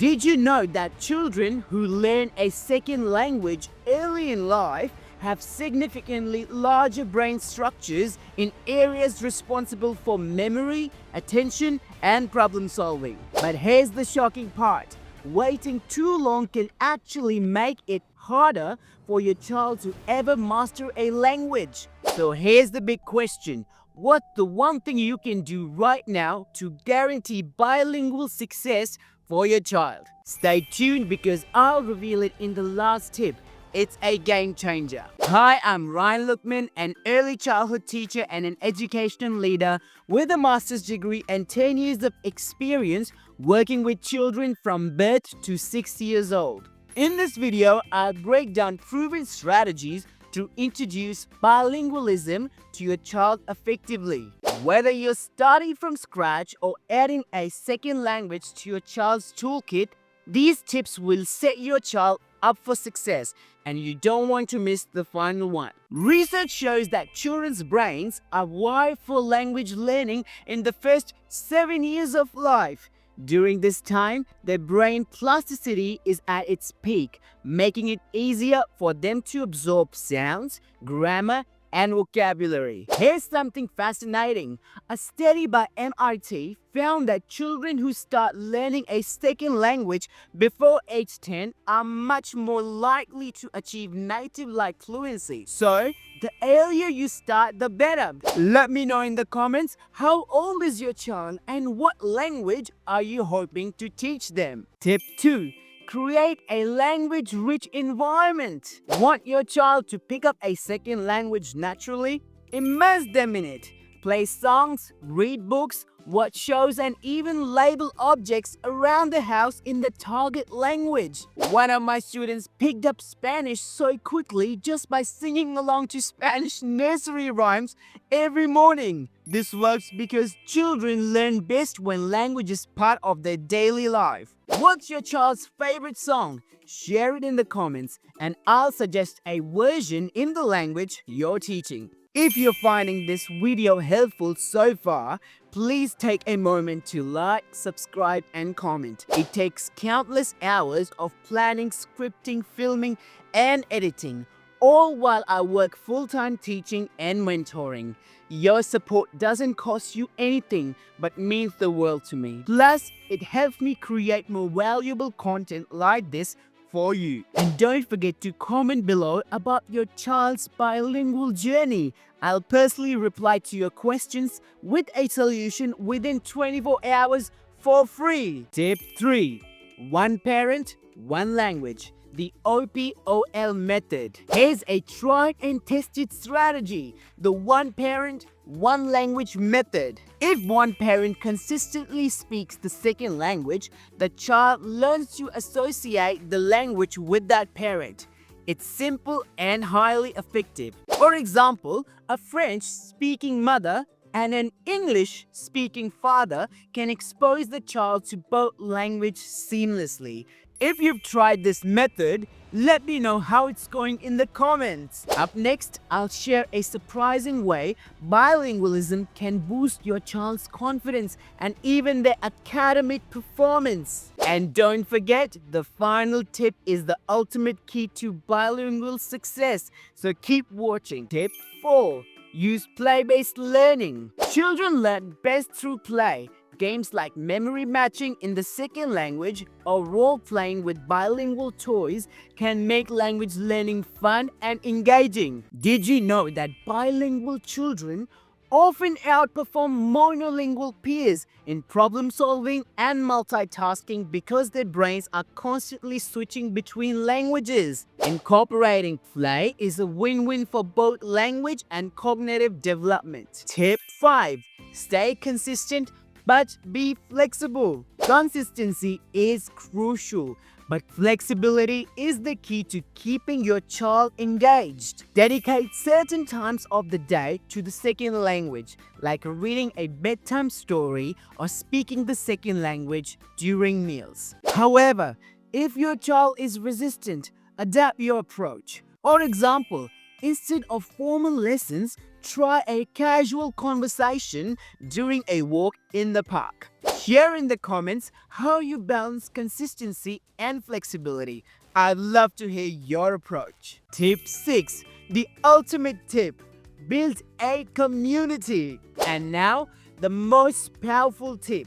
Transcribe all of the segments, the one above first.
Did you know that children who learn a second language early in life have significantly larger brain structures in areas responsible for memory, attention, and problem solving? But here's the shocking part. Waiting too long can actually make it harder for your child to ever master a language. So here's the big question. What's the one thing you can do right now to guarantee bilingual success for your child? Stay tuned because I'll reveal it in the last tip. It's a game changer. Hi, I'm Rayan Lukman, an early childhood teacher and an educational leader with a master's degree and 10 years of experience working with children from birth to 6 years old. In this video, I'll break down proven strategies to introduce bilingualism to your child effectively. Whether you're starting from scratch or adding a second language to your child's toolkit, these tips will set your child up for success, and you don't want to miss the final one. Research shows that children's brains are wired for language learning in the first 7 years of life. During this time, their brain plasticity is at its peak, making it easier for them to absorb sounds, grammar, and vocabulary. Here's something fascinating. A study by MIT found that children who start learning a second language before age 10 are much more likely to achieve native-like fluency. So, the earlier you start, the better. Let me know in the comments, how old is your child and what language are you hoping to teach them? Tip 2. Create a language-rich environment. Want your child to pick up a second language naturally? Immerse them in it. Play songs, read books, watch shows, and even label objects around the house in the target language. One of my students picked up Spanish so quickly just by singing along to Spanish nursery rhymes every morning. This works because children learn best when language is part of their daily life. What's your child's favorite song? Share it in the comments and I'll suggest a version in the language you're teaching. If you're finding this video helpful so far, please take a moment to like, subscribe, and comment. It takes countless hours of planning, scripting, filming, and editing, all while I work full-time teaching and mentoring. Your support doesn't cost you anything, but means the world to me. Plus, it helps me create more valuable content like this for you. And don't forget to comment below about your child's bilingual journey. I'll personally reply to your questions with a solution within 24 hours for free. Tip 3. One parent, one language. The OPOL method. Here's a tried and tested strategy. The one parent, one language method. If one parent consistently speaks the second language, the child learns to associate the language with that parent. It's simple and highly effective. For example, a French-speaking mother and an English-speaking father can expose the child to both languages seamlessly. If you've tried this method, let me know how it's going in the comments. Up next, I'll share a surprising way bilingualism can boost your child's confidence and even their academic performance. And don't forget, the final tip is the ultimate key to bilingual success. So keep watching. Tip 4. Use play-based learning. Children learn best through play. Games like memory matching in the second language or role-playing with bilingual toys can make language learning fun and engaging. Did you know that bilingual children often outperform monolingual peers in problem solving and multitasking because their brains are constantly switching between languages? Incorporating play is a win-win for both language and cognitive development. Tip 5. Stay consistent but be flexible. Consistency is crucial, but flexibility is the key to keeping your child engaged. Dedicate certain times of the day to the second language, like reading a bedtime story or speaking the second language during meals. However, if your child is resistant, adapt your approach. For example, Instead of formal lessons, try a casual conversation during a walk in the park. Share in the comments how you balance consistency and flexibility. I'd love to hear your approach. Tip 6. The ultimate tip. Build a community. And now, the most powerful tip.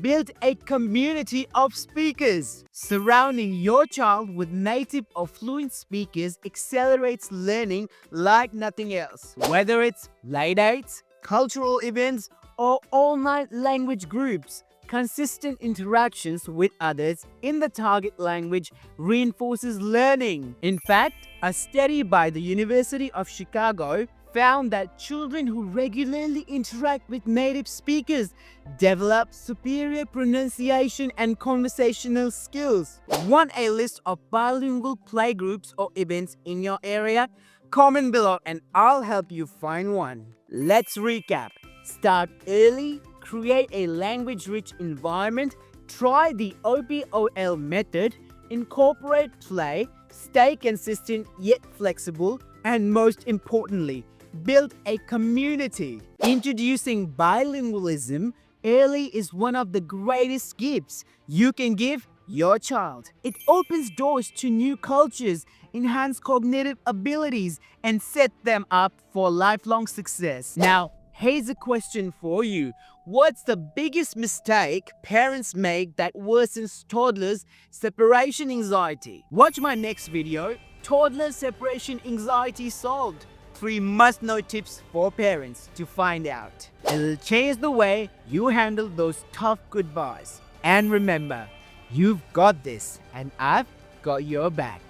Build a community of speakers. Surrounding your child with native or fluent speakers accelerates learning like nothing else. Whether it's play dates, cultural events, or all-night language groups, consistent interactions with others in the target language reinforces learning. In fact, a study by the University of Chicago found that children who regularly interact with native speakers develop superior pronunciation and conversational skills. Want a list of bilingual playgroups or events in your area? Comment below and I'll help you find one. Let's recap. Start early, create a language-rich environment, try the OPOL method, incorporate play, stay consistent yet flexible, and most importantly, build a community. Introducing bilingualism early is one of the greatest gifts you can give your child. It opens doors to new cultures, enhance cognitive abilities, and set them up for lifelong success. Now, here's a question for you. What's the biggest mistake parents make that worsens toddlers' separation anxiety? Watch my next video, Toddler Separation Anxiety Solved. 3 must-know tips for parents to find out. It'll change the way you handle those tough goodbyes. And remember, you've got this and I've got your back.